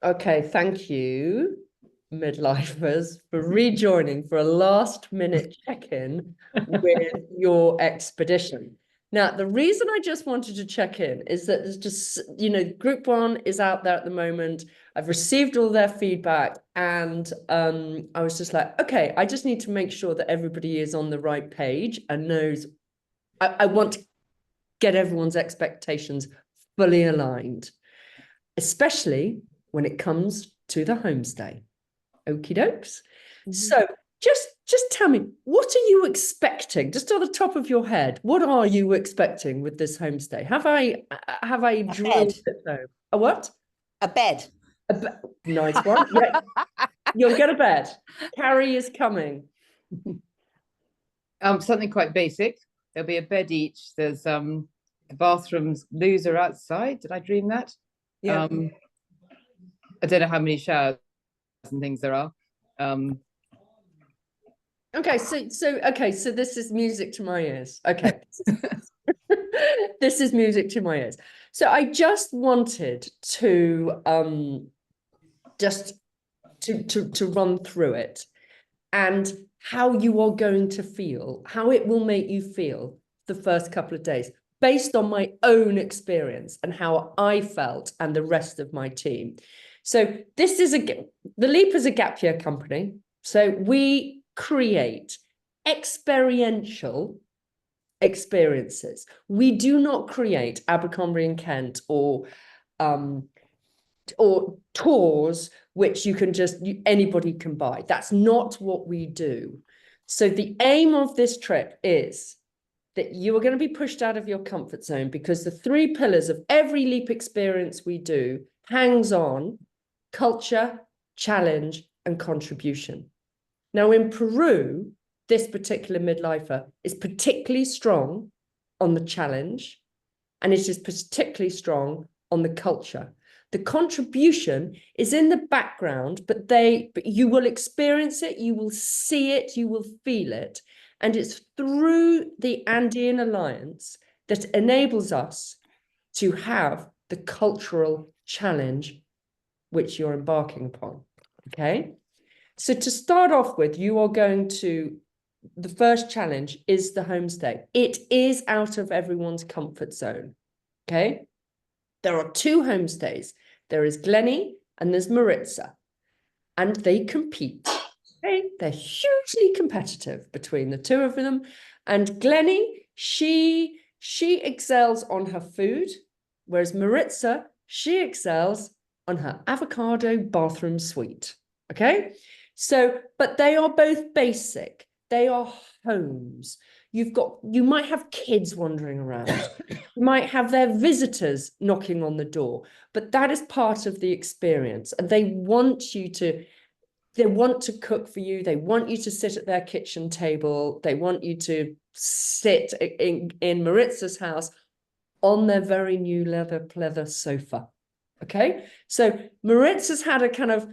Okay, thank you, midlifers, for rejoining for a last-minute check-in with your expedition. Now, the reason I just wanted to check in is that there's just, group one is out there at the moment. I've received all their feedback, and I was just like, okay, I just need to make sure that everybody is on the right page and knows. I want to get everyone's expectations fully aligned, especially when it comes to the homestay. Okie dokes. So just tell me, what are you expecting? Just on the top of your head, what are you expecting with this homestay? Have I drilled it home? A what? A bed. Nice one. Yeah, you'll get a bed. Carrie is coming. Something quite basic. There'll be a bed each. There's the bathrooms. Loos are outside. Did I dream that? Yeah. I don't know how many showers and things there are. Okay, so this is music to my ears. Okay. This is music to my ears. So I just wanted to just to run through it and how you are going to feel, how it will make you feel the first couple of days, based on my own experience and how I felt and the rest of my team. So this is the Leap is a gap year company. So we create experiential experiences. We do not create Abercrombie and Kent or tours which you can just anybody can buy. That's not what we do. So the aim of this trip is that you are going to be pushed out of your comfort zone, because the three pillars of every Leap experience we do hangs on culture, challenge, and contribution. Now, in Peru, this particular midlifer is particularly strong on the challenge, and it is particularly strong on the culture. The contribution is in the background, but you will experience it, you will see it, you will feel it. And it's through the Andean Alliance that enables us to have the cultural challenge which you're embarking upon. Okay? So to start off with, you are going to, the first challenge is the homestay. It is out of everyone's comfort zone. Okay? There are two homestays. There is Glenny and there's Maritza. And they compete. Okay? They're hugely competitive between the two of them. And Glenny, she excels on her food, whereas Maritza, she excels on her avocado bathroom suite. Okay? So, but they are both basic. They are homes. You might have kids wandering around. You might have their visitors knocking on the door, but that is part of the experience. And they want to cook for you. They want you to sit at their kitchen table. They want you to sit in Maritza's house on their very new leather sofa. Okay. So Maritza's had a kind of,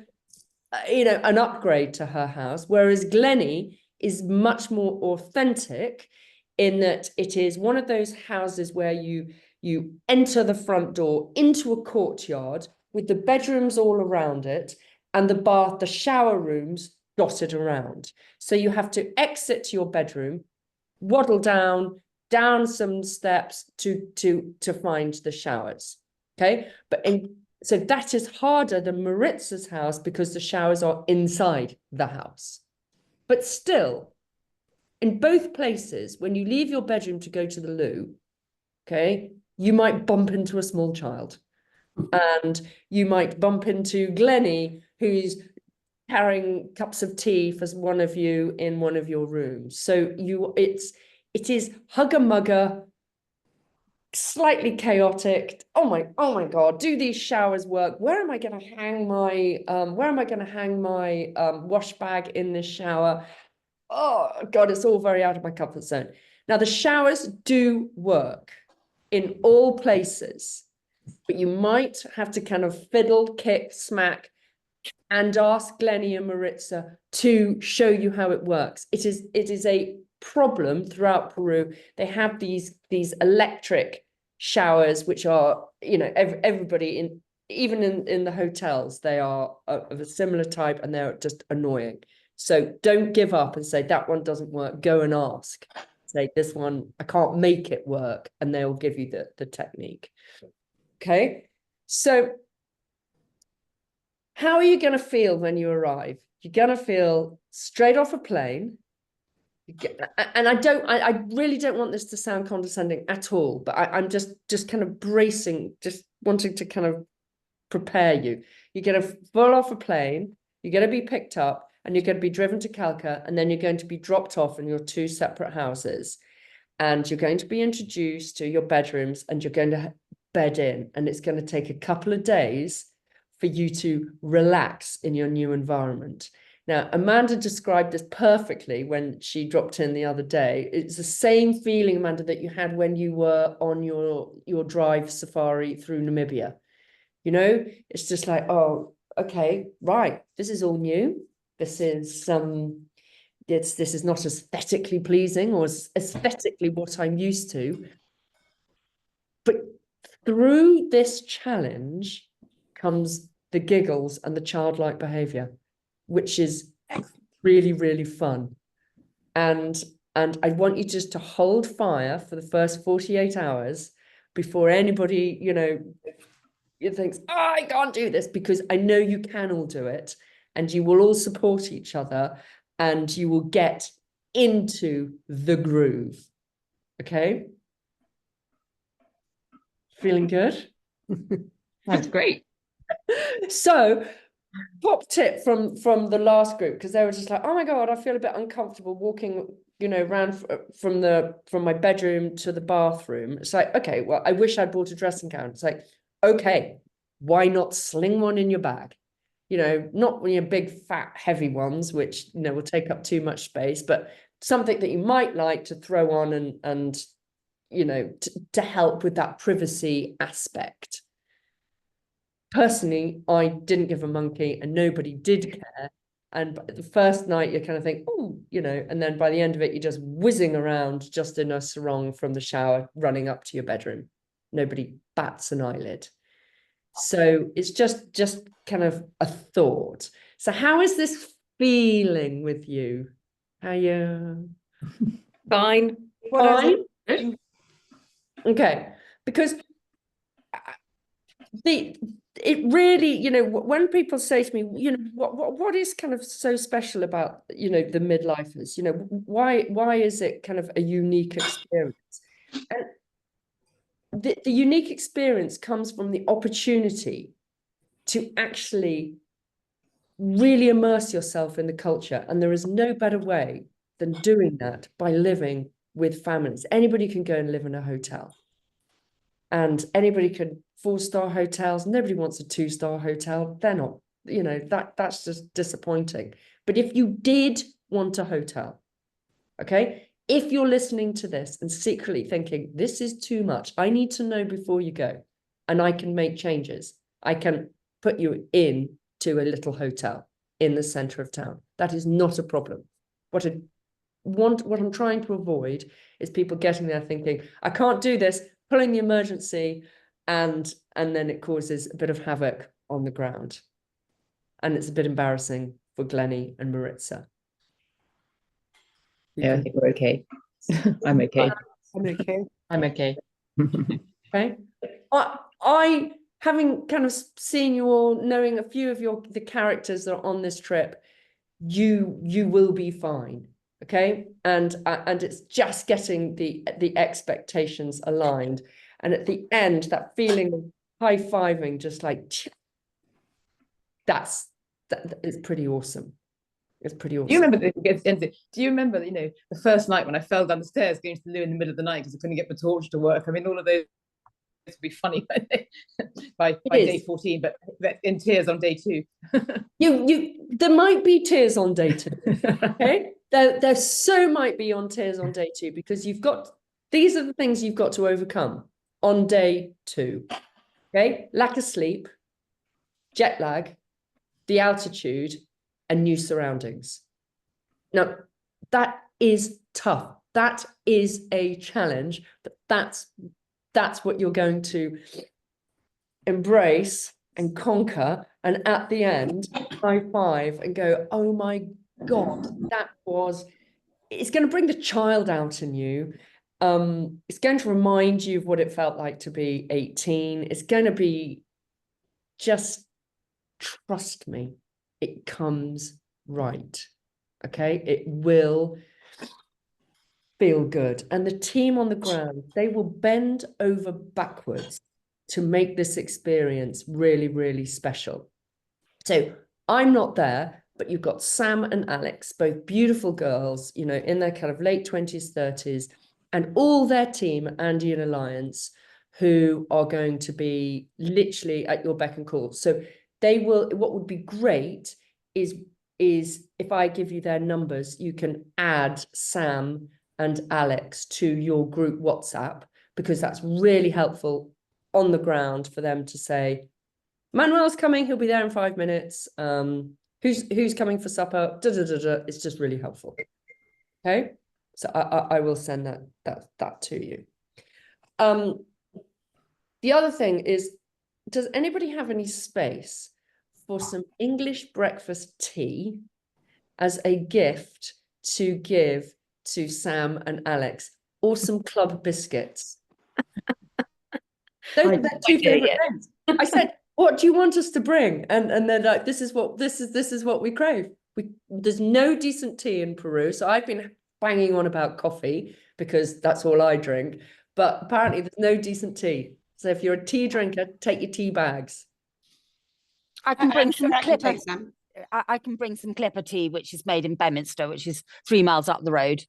an upgrade to her house, whereas Glenny is much more authentic in that it is one of those houses where you enter the front door into a courtyard with the bedrooms all around it and the shower rooms dotted around. So you have to exit your bedroom, waddle down some steps to find the showers. Okay. So that is harder than Maritza's house because the showers are inside the house. But still, in both places, when you leave your bedroom to go to the loo, okay, you might bump into a small child. And you might bump into Glenny, who's carrying cups of tea for one of you in one of your rooms. So it is hugger-mugger, slightly chaotic. Oh my God, do these showers work? Where am I going to hang my wash bag in this shower? Oh God, it's all very out of my comfort zone. Now the showers do work in all places, but you might have to kind of fiddle, kick, smack, and ask Glenny and Maritza to show you how it works. It is a problem throughout Peru. They have these electric showers, which are, everybody even in the hotels, they are of a similar type and they're just annoying. So don't give up and say that one doesn't work. Go and ask. Say this one, I can't make it work, and they'll give you the technique. Okay. So how are you going to feel when you arrive? You're going to feel straight off a plane. And I really don't want this to sound condescending at all, but I'm just kind of bracing, just wanting to kind of prepare you. You're going to fall off a plane, you're going to be picked up, and you're going to be driven to Calcutta, and then you're going to be dropped off in your 2 separate houses. And you're going to be introduced to your bedrooms, and you're going to bed in. And it's going to take a couple of days for you to relax in your new environment. Now, Amanda described this perfectly when she dropped in the other day. It's the same feeling, Amanda, that you had when you were on your drive safari through Namibia. You know, it's just like, oh, okay, right, this is all new. This is this is not aesthetically pleasing or aesthetically what I'm used to. But through this challenge comes the giggles and the childlike behavior, which is really, really fun. And I want you just to hold fire for the first 48 hours before anybody, you know, thinks, oh, I can't do this, because I know you can all do it, and you will all support each other, and you will get into the groove. Okay? Feeling good? That's great. So, top tip from the last group, because they were just like, oh my God, I feel a bit uncomfortable walking, you know, around from my bedroom to the bathroom. It's like, okay, well, I wish I'd brought a dressing gown. It's like, okay, why not sling one in your bag? You know, not your big, fat, heavy ones, which, you know, will take up too much space, but something that you might like to throw on and you know, to help with that privacy aspect. Personally, I didn't give a monkey, and nobody did care. And the first night you kind of think, oh, you know, and then by the end of it, you're just whizzing around just in a sarong from the shower, running up to your bedroom. Nobody bats an eyelid. So it's just kind of a thought. So how is this feeling with you? How you? Fine. Fine. Okay, because it really, you know, when people say to me, you know, what is kind of so special about, you know, the midlifers, you know, why is it kind of a unique experience? And the unique experience comes from the opportunity to actually really immerse yourself in the culture, and there is no better way than doing that by living with families. Anybody can go and live in a hotel, and anybody can 4-star hotels. Nobody wants a 2-star hotel. They're not, you know, that's just disappointing. But if you did want a hotel, okay, if you're listening to this and secretly thinking, this is too much, I need to know before you go, and I can make changes. I can put you in to a little hotel in the center of town. That is not a problem. What I'm trying to avoid is people getting there thinking, I can't do this, pulling the emergency, and then it causes a bit of havoc on the ground. And it's a bit embarrassing for Glennie and Maritza. Yeah, I think we're okay. I'm okay. I'm okay. I'm okay. Okay. I having kind of seen you all, knowing a few of the characters that are on this trip, you will be fine. Okay. And it's just getting the expectations aligned. And at the end, that feeling of high-fiving, just like that is pretty awesome. It's pretty awesome. Do you remember do you remember, you know, the first night when I fell down the stairs going to the loo in the middle of the night because I couldn't get my torch to work? I mean, all of those would be funny by day 14, but in tears on day 2. There might be tears on day 2. Okay. There so might be on tears on day 2, because these are the things you've got to overcome on day 2. Okay. Lack of sleep, jet lag, the altitude, and new surroundings. Now, that is tough. That is a challenge, but that's what you're going to embrace and conquer, and at the end, high five and go, oh my God, it's going to bring the child out in you. It's going to remind you of what it felt like to be 18. It's going to be, just trust me, it comes right. Okay, it will feel good. And the team on the ground, they will bend over backwards to make this experience really, really special. So I'm not there, but you've got Sam and Alex, both beautiful girls, you know, in their kind of late 20s, 30s, and all their team, Andean Alliance, who are going to be literally at your beck and call. So they will, what would be great is if I give you their numbers, you can add Sam and Alex to your group WhatsApp, because that's really helpful on the ground for them to say, Manuel's coming, he'll be there in 5 minutes. Who's coming for supper? Da, da, da, da. It's just really helpful. Okay, so I will send that to you. The other thing is, does anybody have any space for some English breakfast tea as a gift to give to Sam and Alex, or some club biscuits? Those are their two favorite things. I said, what do you want us to bring? And they're like, this is what we crave. There's no decent tea in Peru, so I've been banging on about coffee because that's all I drink. But apparently there's no decent tea. So if you're a tea drinker, take your tea bags. I can bring some I can Clipper. take some. I can bring some Clipper tea, which is made in Bedminster, which is 3 miles up the road.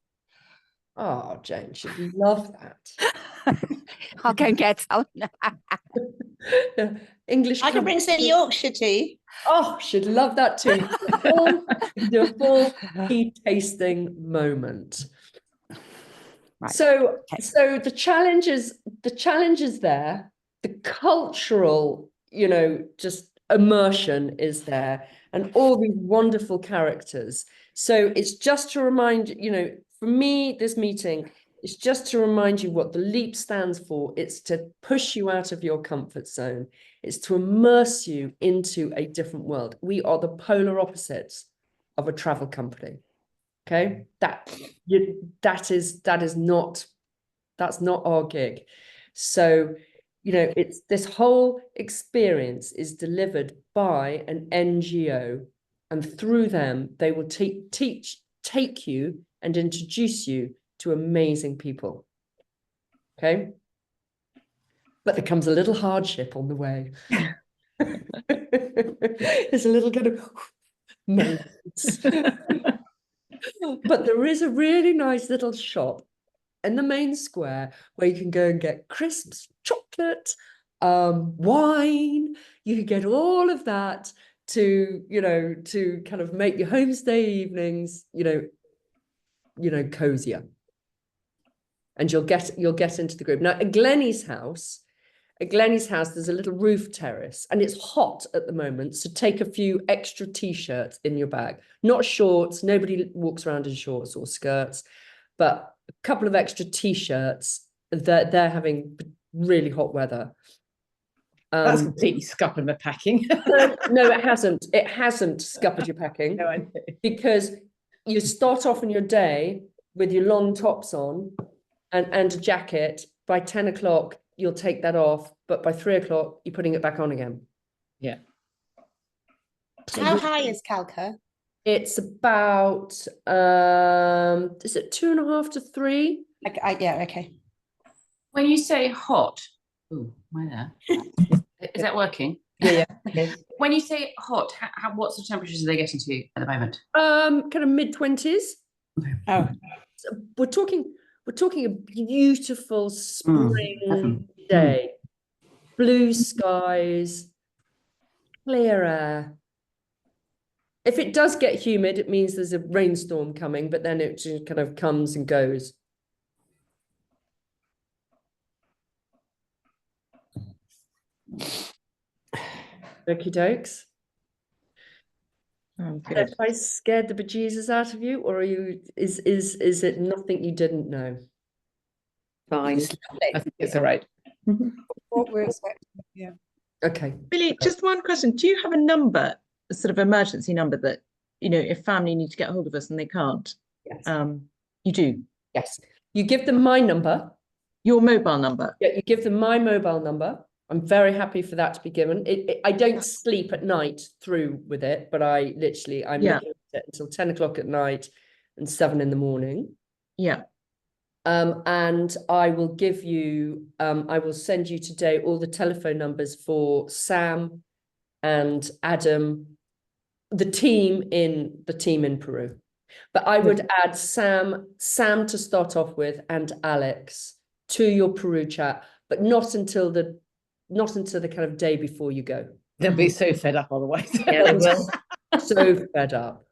Oh, Jane should love that. I'll go and get some. English. I can bring some Yorkshire tea. Oh, should love that too. Do a full tea tasting moment. Right. So, Okay. so the challenge is there. The cultural, you know, just immersion is there, and all these wonderful characters. So it's just to remind you, you know, for me, this meeting is just to remind you what the LEAP stands for. It's to push you out of your comfort zone. It's to immerse you into a different world. We are the polar opposites of a travel company. Okay, that's not our gig. So, you know, it's this whole experience is delivered by an NGO, and through them they will take you and introduce you to amazing people. Okay, but there comes a little hardship on the way. There's a little kind of moments. But there is a really nice little shop in the main square where you can go and get crisps, chocolate, wine. You can get all of that to, you know, to kind of make your homestay evenings, you know, cozier. And you'll get into the group. Now, at Glennie's house, there's a little roof terrace, and it's hot at the moment. So take a few extra t-shirts in your bag, not shorts. Nobody walks around in shorts or skirts, but a couple of extra t-shirts. They're having really hot weather. That's completely scuppered my packing. No, it hasn't. It hasn't scuppered your packing. No, I know. Because you start off in your day with your long tops on and a jacket. By 10 o'clock, you'll take that off, but by 3 o'clock, you're putting it back on again. Yeah. So How high is Calca? it's about, is it 2.5 to 3? Yeah, okay. When you say hot, oh, am I there? Is that working? Yeah. When you say hot, what sort of temperatures are they getting to at the moment? Kind of mid-20s. Oh, So we're talking a beautiful spring day, blue skies, clear air. If it does get humid, it means there's a rainstorm coming, but then it just kind of comes and goes. Okie dokes. Oh, Have good. I scared the bejesus out of you, or is it nothing you didn't know? Fine. I think it's all right. what we're expecting, yeah. Okay. Billy, just one question. Do you have a number, a sort of emergency number that, if family need to get hold of us and they can't? Yes. You do? Yes. You give them my number. Your mobile number? Yeah, you give them my mobile number. I'm very happy for that to be given. I don't sleep at night through with it, but I'm Yeah. looking at it until 10 o'clock at night and 7 in the morning. Yeah. And I will give you, I will send you today all the telephone numbers for Sam and Adam, the team in Peru. But I would add Sam to start off with, and Alex to your Peru chat, but not until the kind of day before you go. They'll be so fed up otherwise. Yeah, they will. So fed up.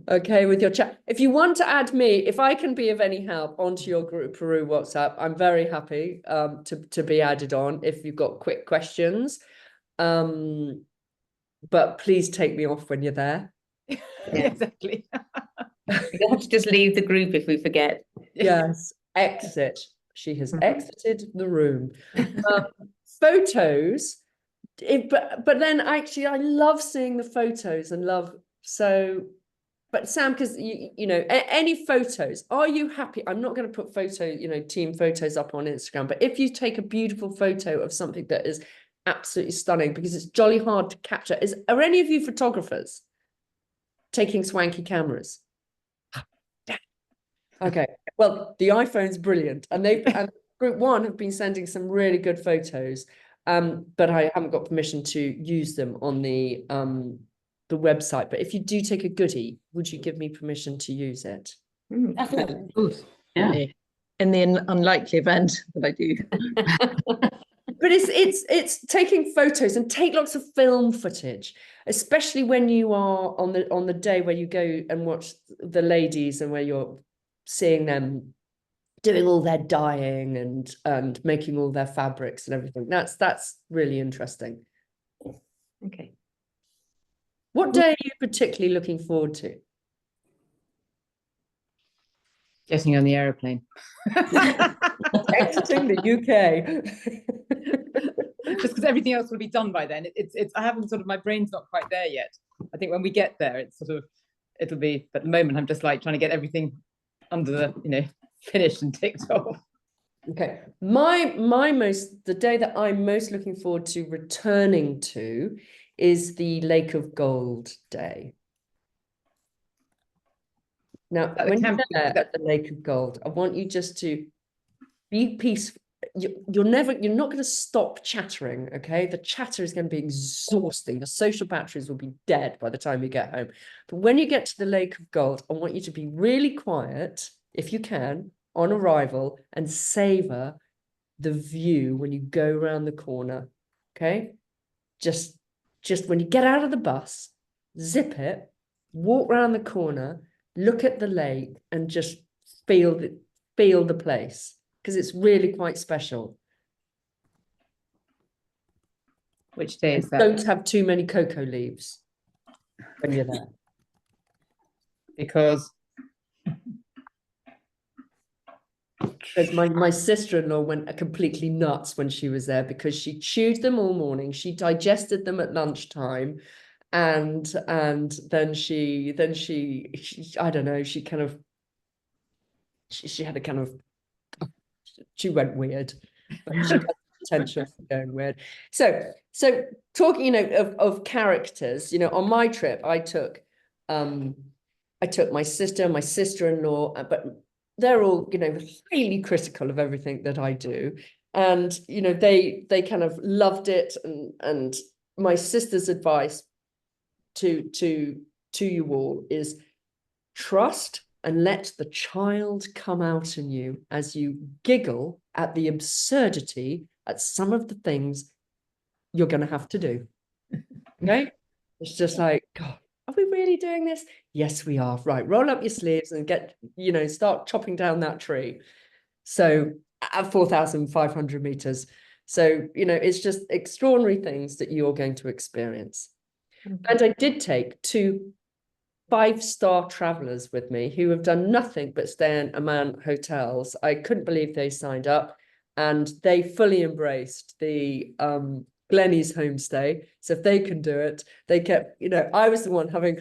Okay, with your chat. If you want to add me, if I can be of any help onto your group Peru WhatsApp, I'm very happy to be added on if you've got quick questions. But please take me off when you're there. Yeah, exactly. You have to just leave the group if we forget. Yes, exit. She has exited the room. Photos. But then actually I love seeing the photos and but Sam, because any photos, are you happy? I'm not going to put team photos up on Instagram, but if you take a beautiful photo of something that is absolutely stunning, because it's jolly hard to capture. Are any of you photographers taking swanky cameras? Okay, well, the iPhone's brilliant, and Group One have been sending some really good photos. But I haven't got permission to use them on the website. But if you do take a goodie, would you give me permission to use it? Definitely. Yeah. In the unlikely event that I do. But it's taking photos, and take lots of film footage, especially when you are on the day where you go and watch the ladies and where you're seeing them doing all their dyeing and making all their fabrics and everything. That's really interesting. Okay. What day are you particularly looking forward to? Getting on the aeroplane. Exiting the UK. Just because everything else will be done by then. I haven't my brain's not quite there yet. I think when we get there, it'll be, but at the moment I'm just like trying to get everything under the, finished and ticked off. Okay. The day that I'm most looking forward to returning to is the Lake of Gold day. Now, when you're there at the Lake of Gold, I want you just to be peaceful. You're not going to stop chattering, okay? The chatter is going to be exhausting. The social batteries will be dead by the time you get home. But when you get to the Lake of Gold, I want you to be really quiet, if you can, on arrival, and savor the view when you go around the corner, okay? Just when you get out of the bus, zip it, walk around the corner, look at the lake, and just feel the place, because it's really quite special. Which day is that? Don't have too many cocoa leaves when you're there. Because my sister-in-law went completely nuts when she was there, because she chewed them all morning, she digested them at lunchtime, and then she I don't know, she had a kind of, she went weird, but she had potential for going weird. So talking of characters, on my trip I took my sister, my sister-in-law, but they're all highly critical of everything that I do, and they kind of loved it, and my sister's advice to you all is trust and let the child come out in you as you giggle at the absurdity at some of the things you're going to have to do. Okay? It's just like, God, are we really doing this? Yes, we are. Right, roll up your sleeves and start chopping down that tree. So at 4,500 meters. So, it's just extraordinary things that you're going to experience. And I did take 2 5-star travelers with me who have done nothing but stay in Amman hotels. I couldn't believe they signed up. and they fully embraced the Glennie's homestay. So if they can do it, they kept, I was the one having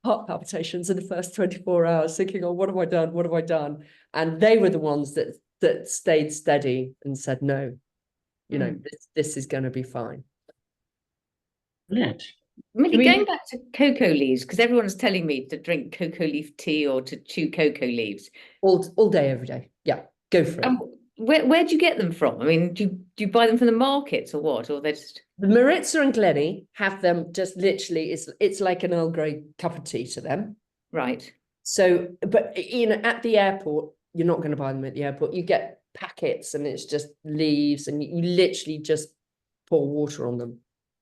heart palpitations in the first 24 hours, thinking, oh, what have I done? What have I done? And they were the ones that stayed steady and said, no, this is going to be fine. Brilliant. Millie, we- going back to cocoa leaves, because everyone's telling me to drink cocoa leaf tea or to chew cocoa leaves. All day, every day. Yeah, go for it. Where do you get them from? I mean, do you buy them from the markets or what? Or they're just... The Maritza and Glennie have them just literally, it's like an Earl Grey cup of tea to them. Right. So, but at the airport, you're not going to buy them at the airport. You get packets and it's just leaves and you literally just pour water on them.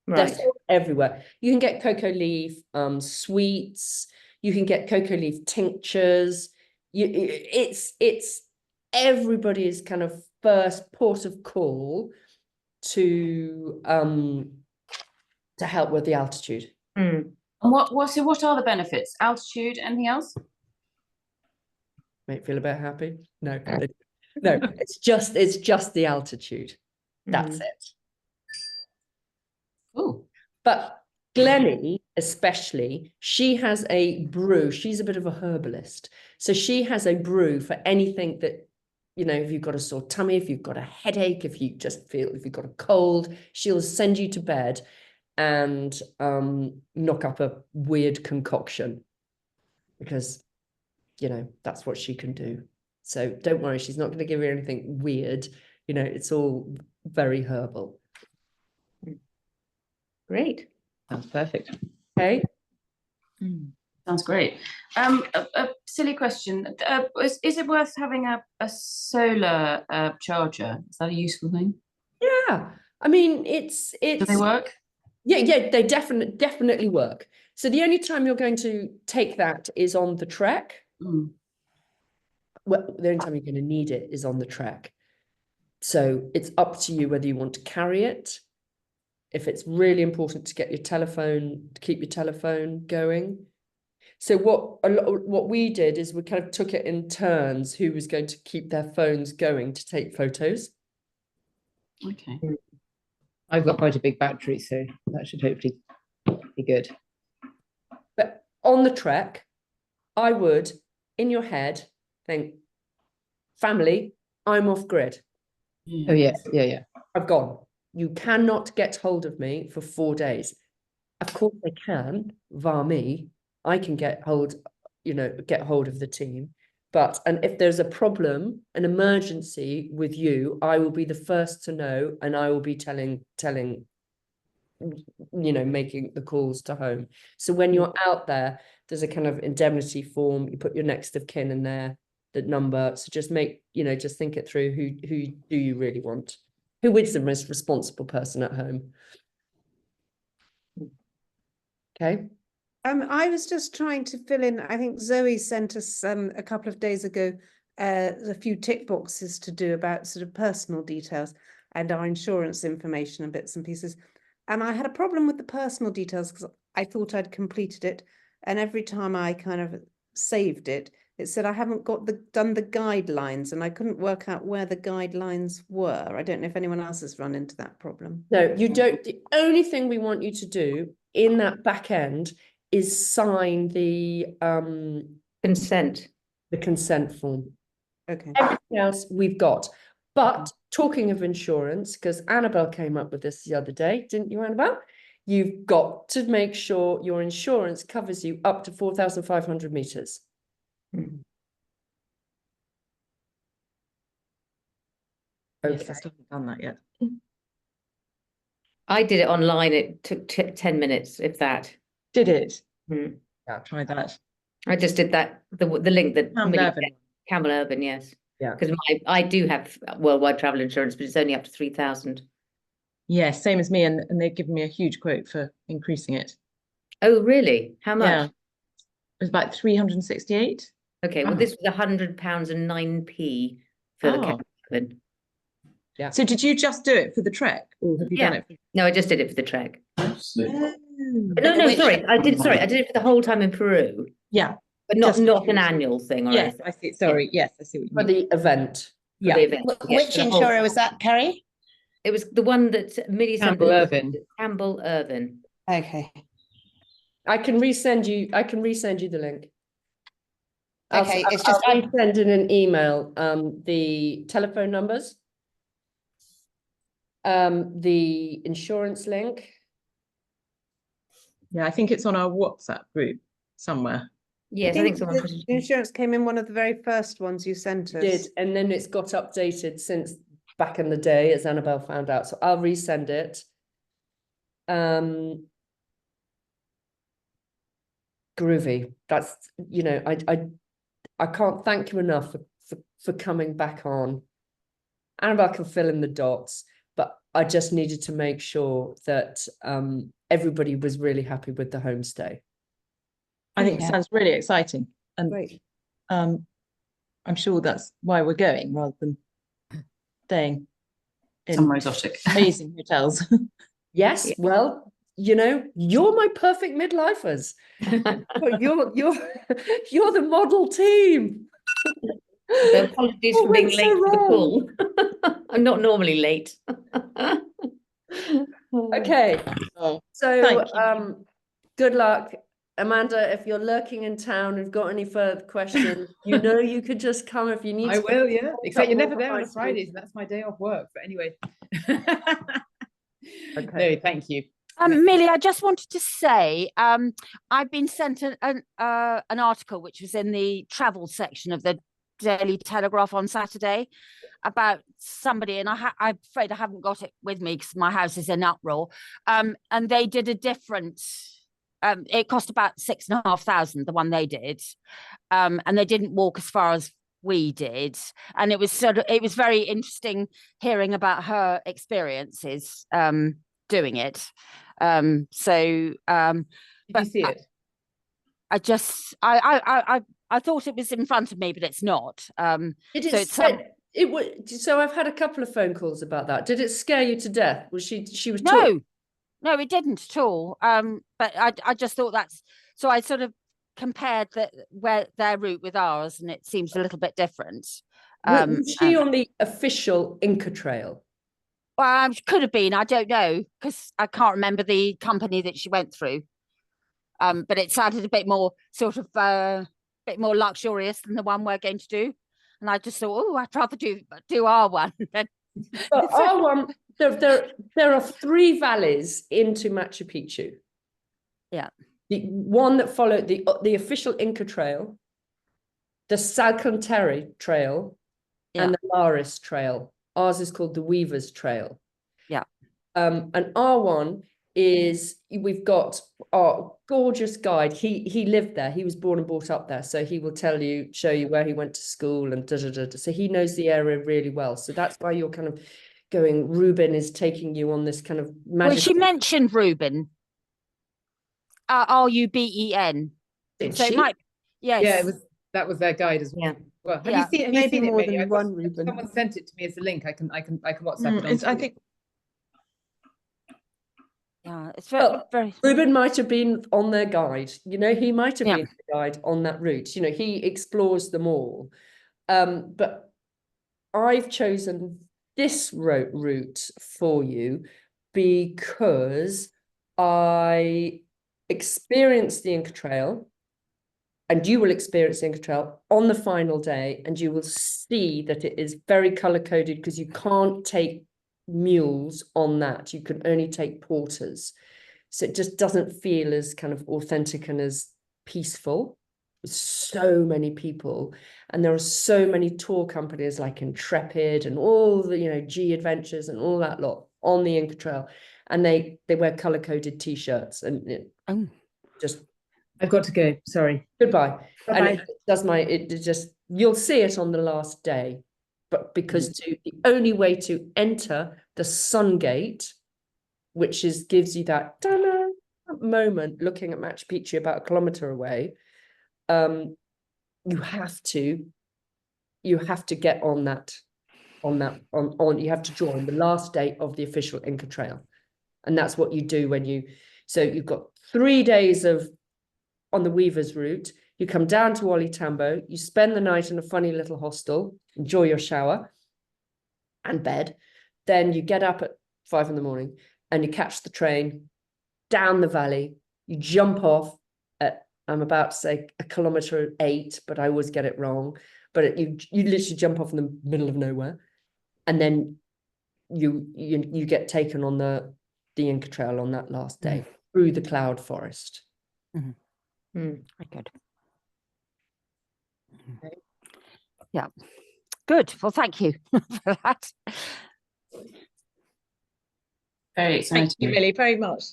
Right. They're sold everywhere. You can get cocoa leaf sweets. You can get cocoa leaf tinctures. It's everybody's kind of first port of call to help with the altitude. Mm. And what are the benefits? Altitude, anything else? Make it feel a bit happy? No, no, it's just the altitude. That's it. Oh, But Glennie, especially, she has a brew. She's a bit of a herbalist. So she has a brew for anything that, if you've got a sore tummy, if you've got a headache, if you've got a cold, she'll send you to bed and knock up a weird concoction because, that's what she can do. So don't worry, she's not going to give you anything weird. It's all very herbal. Great. Sounds perfect. Okay. sounds great. A silly question. Is it worth having a solar charger? Is that a useful thing? Yeah. I mean, it's Do they work? Yeah, they definitely work. So the only time you're going to take that is on the trek. Mm. Well, the only time you're going to need it is on the trek. So it's up to you whether you want to carry it. If it's really important to get your telephone, to keep your telephone going. So what we did is we kind of took it in turns who was going to keep their phones going to take photos. Okay. I've got quite a big battery, so that should hopefully be good. But on the trek, I would, in your head, think, family, I'm off grid. Oh yes, yeah. I've gone. You cannot get hold of me for 4 days. Of course they can, via me. I can get hold of the team. And if there's a problem, an emergency with you, I will be the first to know, and I will be telling, making the calls to home. So when you're out there, there's a kind of indemnity form. You put your next of kin in there, the number. So just just think it through. Who do you really want? Who is the most responsible person at home? Okay. I was just trying to fill in. I think Zoe sent us a couple of days ago a few tick boxes to do about sort of personal details and our insurance information and bits and pieces. And I had a problem with the personal details because I thought I'd completed it, and every time I kind of saved it, it said I haven't done the guidelines, and I couldn't work out where the guidelines were. I don't know if anyone else has run into that problem. No, you don't. The only thing we want you to do in that back end is sign the Consent. form. Okay. Everything else we've got. But talking of insurance, because Annabelle came up with this the other day, didn't you, Annabelle? You've got to make sure your insurance covers you up to 4,500 meters. Yes, Okay. I still haven't done that yet. I did it online. It took 10 minutes, if that. Did it? Mm. Yeah, try that. I just did that, the link that Campbell Millie Urban. said. Campbell Urban, yes. Yeah. Because I do have worldwide travel insurance, but it's only up to 3,000. Yeah, same as me, and they've given me a huge quote for increasing it. Oh, really? How much? Yeah. It was about 368. Okay, well, Oh. this was £100 and 9p for the Oh. Campbell Urban. So did you just do it for the trek, or have you done it? No, I just did it for the trek. Oh. No, sorry, I did it for the whole time in Peru, Yeah. but not Just- an annual thing or Yes, anything. I see. Sorry. Yes, I see what you For mean. the event. Yeah. the event. to get Which the whole- insurer was that, Kerry? It was the one that Millie sent. Campbell Irvin. Campbell Irvin. Okay. I can resend you the link. Okay, it's just I'll resend in an email the telephone numbers, the insurance link. Yeah, I think it's on our WhatsApp group somewhere. Yes, I think so. the insurance came in one of the very first ones you sent us. Did, and then it's got updated since back in the day, as Annabelle found out. So I'll resend it. Groovy. That's, you know, I can't thank you enough for coming back on. Annabelle can fill in the dots, but I just needed to make sure that everybody was really happy with the homestay. I think it sounds really exciting, and Great. I'm sure that's why we're going rather than staying in Somewhere exotic. amazing hotels. Yes, well, you know, you're my perfect midlifers. you're the model team. So apologies What for being went late so for the wrong? call. I'm not normally late. Okay, Oh, so thank you. good luck. Amanda, if you're lurking in town and got any further questions, you know you could just come if you need I to. will, yeah. Except you're never Walk there on high a school. Fridays, and that's my day off work. But anyway. Okay. No, thank you. Millie, I just wanted to say, I've been sent an article which was in the travel section of the Daily Telegraph on Saturday about somebody, and I'm afraid I haven't got it with me because my house is in uproar. And they did a different. It cost about 6,500, the one they did, and they didn't walk as far as we did, and it was very interesting hearing about her experiences doing it. Did you see it? I thought it was in front of me, but it's not. Did so it it's it was so I've had a couple of phone calls about that. Did it scare you to death? Was she was No, it didn't at all. But I just thought so I sort of compared where their route with ours, and it seems a little bit different. Was she on the official Inca Trail? Well, could have been. I don't know because I can't remember the company that she went through. But it sounded a bit more sort of bit more luxurious than the one we're going to do. And I just thought, oh, I'd rather do our one. But our one, there are 3 valleys into Machu Picchu. Yeah. The one that followed the official Inca Trail, the Salcanteri Trail, and the Laris Trail. Ours is called the Weavers Trail. Yeah. And our one is, we've got our gorgeous guide. He lived there. He was born and brought up there. So he will show you where he went to school and So he knows the area really well. So that's why you're kind of going, Ruben is taking you on this kind of magic. Well, she mentioned Ruben. Ruben. So it might, yes. Yeah, that was their guide as well. Yeah. Have you seen it? Maybe Have you seen more it, Millie? than one Ruben. Someone sent it to me as a link. I can WhatsApp it on. I think Yeah, it's very. Ruben might have been on their guide. You know, he might have been the guide on that route. You know, he explores them all. But I've chosen this route for you because I experienced the Inca Trail, and you will experience the Inca Trail on the final day, and you will see that it is very color-coded because you can't take mules on that. You can only take porters. So it just doesn't feel as kind of authentic and as peaceful. So many people, and there are so many tour companies like Intrepid and all the, you know, G Adventures and all that lot on the Inca Trail, and they wear color-coded t-shirts, and it just, I've got to go. Sorry. goodbye. And Bye-bye. it just, you'll see it on the last day, but because the only way to enter the Sun Gate, which gives you that moment looking at Machu Picchu about a kilometer away, you have to get on that, you have to join the last day of the official Inca Trail. And that's what you do so you've got 3 days on the Weavers route. You come down to Ollantaytambo, you spend the night in a funny little hostel, enjoy your shower, and bed. Then you get up at 5 in the morning and you catch the train down the valley. You jump off at, I'm about to say 1.8 kilometers, but I always get it wrong. But you literally jump off in the middle of nowhere, and then you get taken on the Inca Trail on that last day through the cloud forest. Very good. Yeah, good. Well, thank you for that. Very exciting. Thank you, Millie, very much.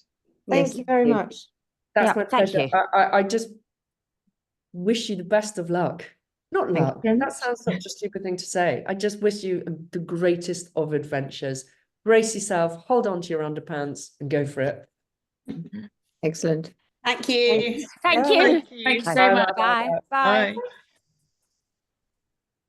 Thank you very much. That's Yeah, my thank pleasure. you. I just wish you the best of luck. Not Thank luck. you very That much. sounds such a stupid thing to say. I just wish you the greatest of adventures. Brace yourself, hold on to your underpants, and go for it. Excellent. Thank you. Thank you. Thanks so much. Bye. Bye. Bye.